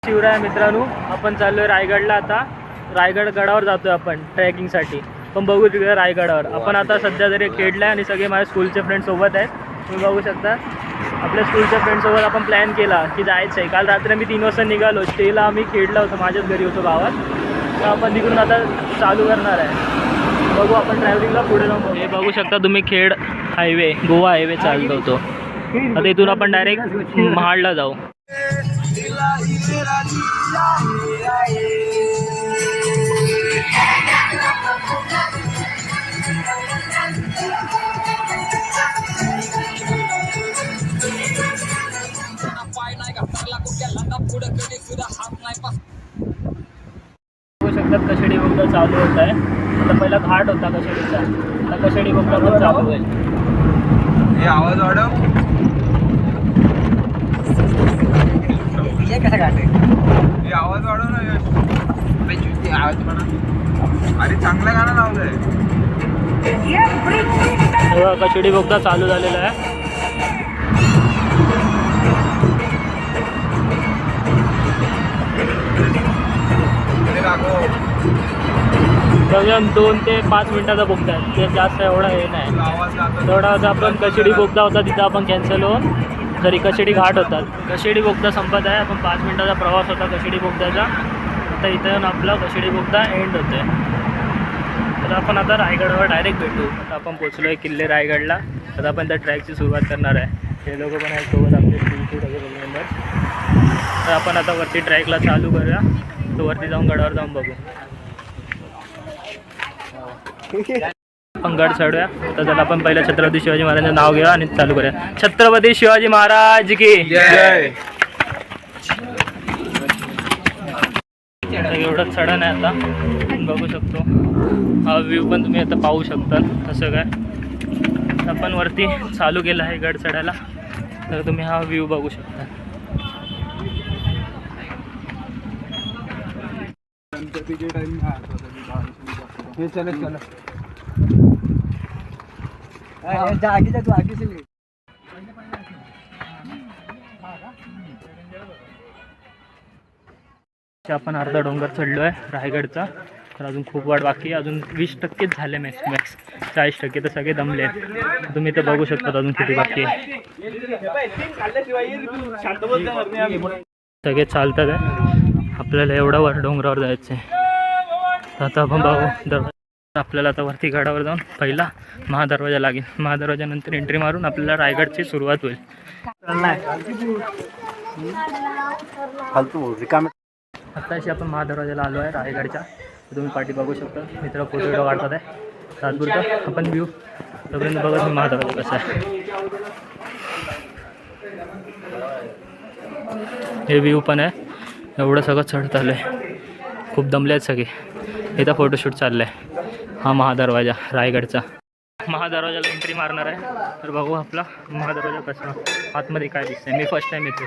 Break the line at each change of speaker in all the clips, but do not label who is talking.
शिवराय मित्रांनो, आपण चाललोय रायगडला. आता रायगड गडावर जातोय आपण ट्रेकिंगसाठी. पण बघू तिकडे रायगडावर आपण आता सध्या तरी खेडलाय आणि सगळे माझ्या स्कूलचे फ्रेंड सोबत आहेत. तुम्ही बघू शकता आपल्या स्कूलच्या फ्रेंडसोबत आपण प्लॅन केला की जायचं आहे. काल रात्री मी 3 वाजता निघालो. स्टेला आम्ही खेडला होतो, माझ्याच घरी होतो गावात. तर आपण तिकडून आता चालू करणार आहे. बघू आपण ट्रॅव्हलिंगला पुढे जाऊन. हे बघू शकता तुम्ही, खेड हायवे, गोवा हायवे चालतो होतो. आता इथून आपण डायरेक्ट महाडला जाऊ. बघू शकतात कशेडी बोगदा चालू होत आहे. आता पहिला घाट होता कशेडीचा, आता कशेडी बोगदा पण चालू होईल.
हे आवाज वाढव.
कसा घाट आहे?
हे आवाज वाढव ना यश. आवाज म्हणा. अरे चांगलं गाणं लावलंय.
कशेडी बोगदा चालू झालेला आहे. तब्याम 2 ते 5 मिनिटाचा बोगदा आहे. ते जास्त एवढा हे नाही. तेवढा आपण कशेडी बोगदा होता तिथं आपण कॅन्सल होऊन तरी कशेडी घाट होतात. कशेडी बोगदा संपत आहे. आपण 5 मिनिटाचा प्रवास होता कशेडी बोगद्याचा. आता इथं येऊन आपला कशेडी बोगदा एंड होतोय. तर आपण आता रायगडावर डायरेक्ट भेटू. आता आपण पोचलो आहे किल्ले रायगडला. आता आपण त्या ट्रॅकची सुरुवात करणार आहे. हे लोक पण आहेत सोबत आपले स्कूलचे सगळे मेंबर. तर आपण आता वरती ट्रॅकला चालू करूया. तर वरती जाऊन गडावर जाऊन बघू. आपण गड चढूया. तर त्याला आपण पहिलं छत्रपती शिवाजी महाराजांचं नाव घेऊया आणि चालू करूया. छत्रपती शिवाजी महाराज की
जय.
एवढं चढण आहे. आता बघू शकतो हा व्ह्यू पण तुम्ही आता पाहू शकता. कसं काय आपण वरती चालू केलं आहे गड चढायला. तर तुम्ही हा व्ह्यू बघू शकता. आपण अर्धा डोंगर चढलो आहे रायगडचा. तर अजून खूप वाट बाकी आहे. अजून 20%च झाले मॅक्स 40%. तर सगळे दमले आहेत. तुम्ही तर बघू शकता अजून किती बाकी आहे. सगळे चालतात आहे. आपल्याला एवढं वर डोंगरावर जायचं आहे. आता आपण बघू दरवाजा. आपल्याला आता वरती गडावर जाऊन पहिला महादरवाजा लागेल. महादरवाजानंतर एंट्री मारून आपल्याला रायगडची सुरुवात होईल. आत्ताशी आपण महादरवाजाला आलो आहे रायगडच्या. तुम्ही पाठी बघू शकता. मित्र फोटो काढतात आहे. तात्पुरतं आपण व्ह्यू तोपर्यंत बघा तुम्ही महादरवाजा कसा आहे. हे व्ह्यू पण आहे. एवढं सगळं चढत आलं आहे. खूप दमले आहेत सगळे. इथं फोटोशूट चाललं आहे. हा महादरवाजा रायगडचा. महादरवाजाला एंट्री मारणार आहे. तर बघू आपला महादरवाजा कसा आतमध्ये काय दिसतंय. मी फर्स्ट टाईम येतो.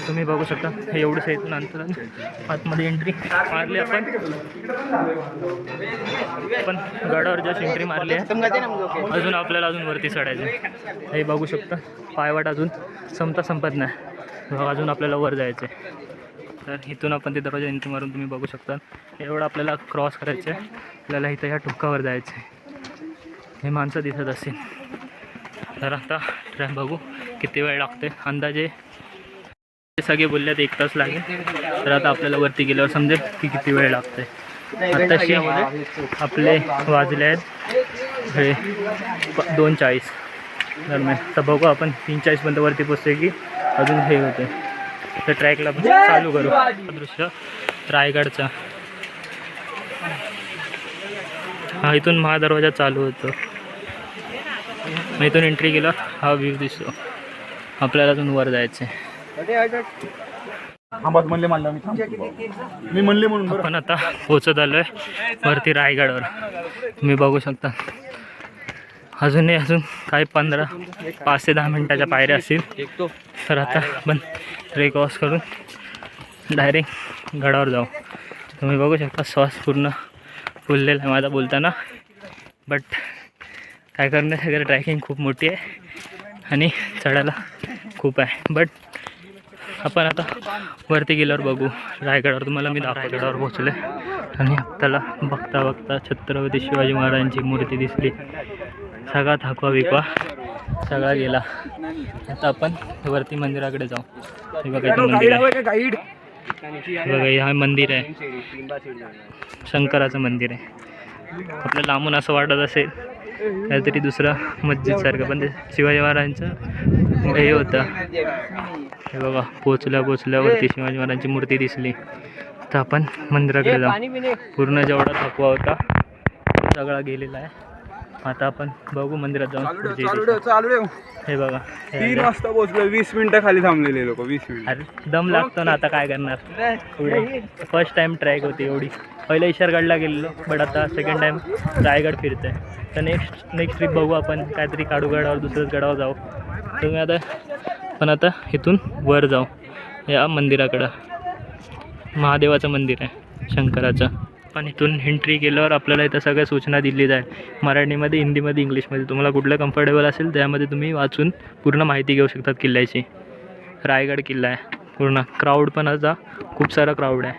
तुम्ही बघू शकता. हे एवढंच आहे. नंतर आतमध्ये एंट्री मारली आपण. पण गडावर जस्ट एंट्री मारली आहे. अजून आपल्याला अजून वरती चढायचं आहे. हे बघू शकता. पायवाट अजून संपत नाही. अजून आपल्याला वर जायचं आहे. तर इथून आपण ते दरवाजा एंट्री मारून तुम्ही बघू शकता. एवढं आपल्याला क्रॉस करायचं आहे. आपल्याला इथं ह्या टोकावर जायचं आहे. हे माणसं दिसत असतील. तर आता बघू किती वेळ लागते. अंदाजे सगळे बोलल्यात 1 तास लागेल. तर आता आपल्याला वरती गेल्यावर समजेल की किती वेळ लागते. आत्ताशी आपले वाजले आहेत हे 2:40 दरम्यान. तर बघू आपण 3:40पर्यंत वरती पोचतोय की अजून हे होते. तर ट्रॅकला चालू करू. दृश्य रायगडचा. हा इथून महादरवाजा चालू होतो. इथून एंट्री केला हा व्ह्यू दिसतो. आपल्याला अजून वर जायचं आहे. आपण आता पोचत आलो आहे वरती रायगडावर. तुम्ही बघू शकता. अजून काही 5 ते 10 मिनटाच्या पायऱ्या असतील. तर आता आपण ट्रेक क्रॉस करून डायरेक्ट गडावर जाऊ. तुम्ही बघू शकता श्वास पूर्ण फुललेला आहे माझा बोलताना. बट काय करण्यास वगैरे ट्रॅकिंग खूप मोठी आहे आणि चढायला खूप आहे. बट आपण आता वरती गेल्यावर बघू रायगडावर, तुम्हाला मी रायगडावर पोहोचले आणि त्याला बघता बघता छत्रपती शिवाजी महाराजांची मूर्ती दिसली. सगळा थकवा बिकवा सगळा गेला. आता आपण वरती मंदिराकडे जाऊ. हे बघा इथं मंदिर आहे. बघा हे मंदिर आहे, शंकराचं मंदिर आहे. आपल्याला लांबून असं वाटत असेल काहीतरी दुसरं मस्जिद सारखं, पण ते शिवाजी महाराजांचं हे होतं. हे बघा पोचल्यावरती शिवाजी महाराजांची मूर्ती दिसली. तर आपण मंदिराकडे जाऊ. पूर्ण जेवढा थकवा होता सगळा गेलेला आहे. आता आपण बघू मंदिरात जाऊन. हे बघा
3 वाजता पोहोचलो, 20 मिनिटं खाली थांबलेले लोक. 20 मिनिट.
अरे दम लागतो ना, आता काय करणार. पुढे फर्स्ट टाइम ट्रॅक होती एवढी. पहिला इशारगडला गेलेलो, बट आता सेकंड टाइम रायगड फिरतोय. तर नेक्स्ट ट्रिप बघू आपण, काहीतरी काढू गडावर, दुसऱ्याच गडावर जाऊ. तुम्ही आता इथून वर जाऊ या मंदिराकडं. महादेवाचं मंदिर आहे शंकराचं. पण इथून एंट्री केल्यावर आपल्याला इथं सगळ्या सूचना दिली जाईल, मराठीमध्ये, हिंदीमध्ये, इंग्लिशमध्ये. तुम्हाला कुठलं कम्फर्टेबल असेल त्यामध्ये तुम्ही वाचून पूर्ण माहिती घेऊ शकतात किल्ल्याची. रायगड किल्ला आहे पूर्ण. क्राऊड पण आता खूप सारा क्राऊड आहे.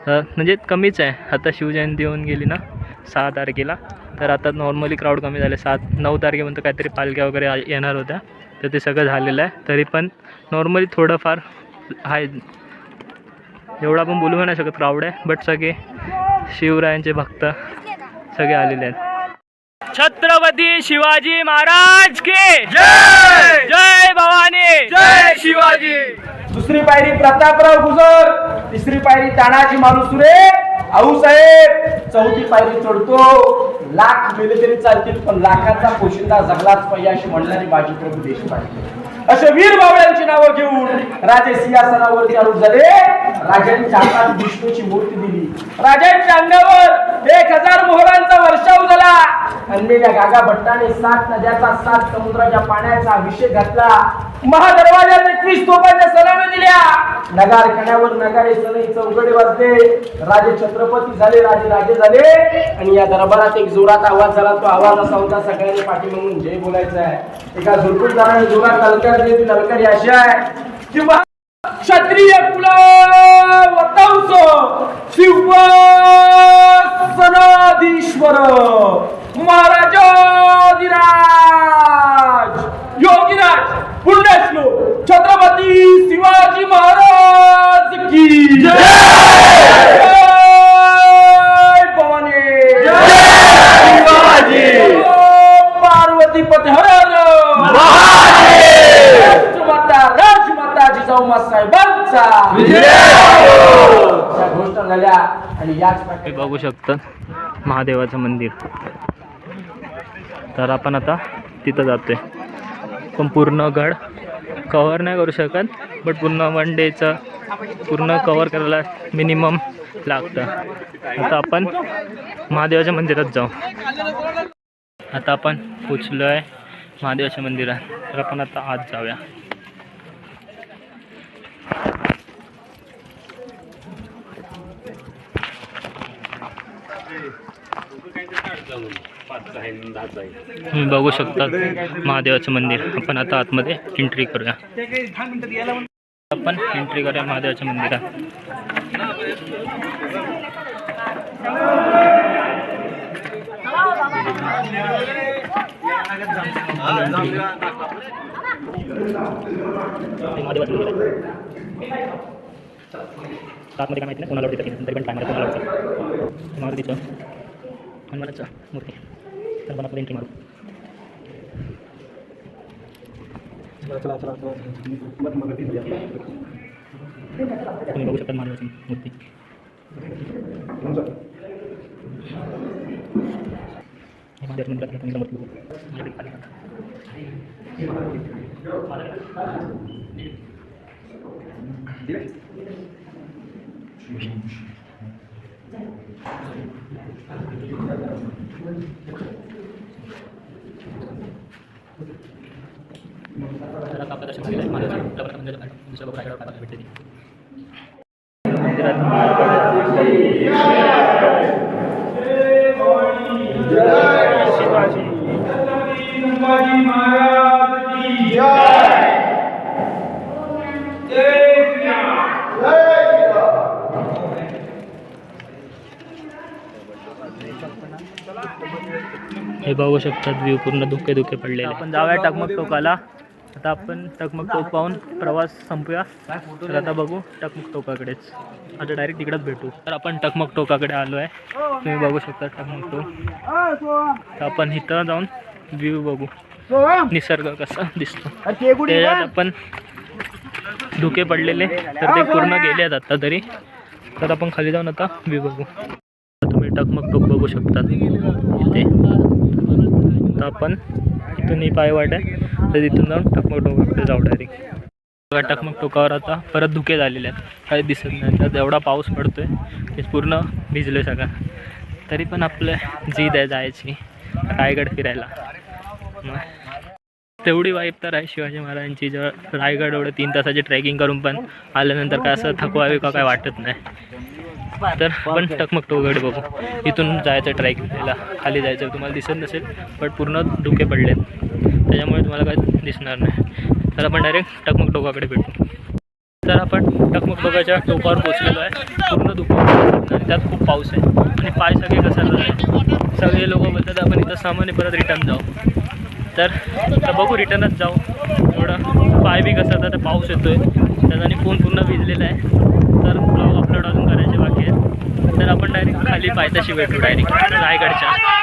म्हणजे कमीच आहे. आता शिवजयंती होऊन गेली ना 6 तारखेला, तर आता नॉर्मली क्राऊड कमी झाले. 9 तारखेपर्यंत काहीतरी पालख्या वगैरे येणार होत्या, तर ते सगळं झालेलं आहे. तरी पण नॉर्मली थोडंफार आहे, एवढा पण बोलू नाही शकत क्राऊड आहे. बट सगळे शिवरायांचे भक्त सगळे आलेले आहेत. छत्रपती शिवाजी महाराज की जय. जय भवानी, जय शिवाजी.
दुसरी पायरी प्रतापराव गुजर, तिसरी पायरी तानाजी मालुसरे आऊसाहेब, चौथी पायरी चढतो. लाख मेले तरी चालतील, पण लाखाचा पोशिंदा जगलाच पाहिजे अशी म्हणणारी बाजीप्रभू देशपांडे. असे वीर बावळ्यांची नावं घेऊन राजे सिंहासनावरती आरूढ झाले. राजांच्या हातात विष्णूची मूर्ती दिली. राजांच्या अंगावर 1000 मोहरांचा वर्षाव झाला. अन्नेल्या गागा भट्टाने 7 नद्याचा 7 समुद्राच्या पाण्याचा अभिषेक घातला. महादरवाजात 21 तोफांच्या सलामी दिल्या. नगार कण्यावर नगारे सनई चौघडे वाजले. राजे छत्रपती झाले, राजे झाले. आणि या दरबारात एक जोरात आवाज झाला. तो आवाज असा होता, सगळ्यांनी पाठीमागून जय बोलायचा आहे. एका झुरपूरदाराने जोरात ललकार दिली. ललकारी अशी आहे की क्षत्रिय कुल वतंस शिव सनाधीश्वर महाराजाधिराज योगीराज पुण्यश्लोक छत्रपती शिवाजी महाराज की जय. जय भवानी, जय शिवाजी. पार्वती पती हर राजमाता जिजाऊ साहेबांचा घोषणा झाल्या. आणि याच
हे बघू शकता महादेवाचं मंदिर. तर आपण आता तिथं जातोय. पण पूर्ण गड कव्हर नाही करू शकत, बट पूर्ण 1 डेचं पूर्ण कव्हर करायला मिनिमम लागतं. आता आपण महादेवाच्या मंदिरात जाऊ. आता आपण पोचलो आहे महादेवाच्या मंदिरात. तर आपण आता आत जाऊया. तुम्ही बघू शकता महादेवाचं मंदिर. आपण आता आतमध्ये एंट्री करूया. आपण एंट्री करूया महादेवाच्या मंदिरात. आतमध्ये काय माहिती नाही कोणाला तिथं, तरी पण टायमाला कोणाला मारुतीचं हनुमानाचं मूर्ती. तर आपण एंट्री मारू. तुम्ही बघू शकता महादेवाची मूर्ती. महादेवाच्या मंदिरात तुम्ही मूर्ती बघू.
शिवाजी महाराज की जय.
हे बघू शकतात व्ह्यू पूर्ण धुके धुके पडलेले. आपण जाऊया टकमक टोकाला. आता आपण टकमक टोक पाहून प्रवास संपूया. तर आता बघू टकमक टोकाकडेच. आता डायरेक्ट तिकडेच भेटू. तर आपण टकमक टोकाकडे आलो आहे. तुम्ही बघू शकता टकमक टोक. तर आपण इथं जाऊन व्ह्यू बघू, निसर्ग कसा दिसतो. त्याच्यात आपण धुके पडलेले तर ते पूर्ण गेले आहेत आता तरी. तर आपण खाली जाऊन आता व्ह्यू बघू. तुम्ही टकमक टोक बघू शकता इथे. तर आपण इथून ही पायवाट आहे, तर तिथून जाऊन टकमक टोकाकडे जाऊ डायरेक्ट. टकमक टोकावर आता परत धुके झालेले आहेत, काही दिसत नाही. त्यात एवढा पाऊस पडतोय की पूर्ण भिजले सगळं. तरी पण आपलं जिद आहे जायची रायगड फिरायला. तेवढी वाईब तर आहे शिवाजी महाराजांची. जेव्हा रायगड एवढं 3 तासाची ट्रेकिंग करून पण आल्यानंतर काय असं थकवा बिकवा काय वाटत नाही. तर आपण टकमक टोकाकडे बघू. इथून जायचं ट्रेकिंगला, खाली जायचं. तुम्हाला दिसत नसेल पण पूर्ण धुके पडलेत, त्याच्यामुळे तुम्हाला काय दिसणार नाही. तर आपण डायरेक्ट टकमक टोकाकडे भेटू. तर आपण टकमक टोकाच्या टोकावर पोचलेलो आहे. पूर्ण धुकं आणि त्यात खूप पाऊस आहे आणि पाय सगळे घसरले. सगळे लोक बोलतात आपण इथं सामान्य परत रिटर्न जाऊ. तर बघू रिटर्नच जाऊ. थोडं पाय बी घसरतात, तर पाऊस येतोय त्याच्याने फोन पूर्ण भिजलेला आहे. तर ब्लॉग अपलोड अजून करायचे बाकी आहेत. तर आपण डायरेक्ट खाली पायथ्याशी भेटू डायरेक्ट रायगडच्या.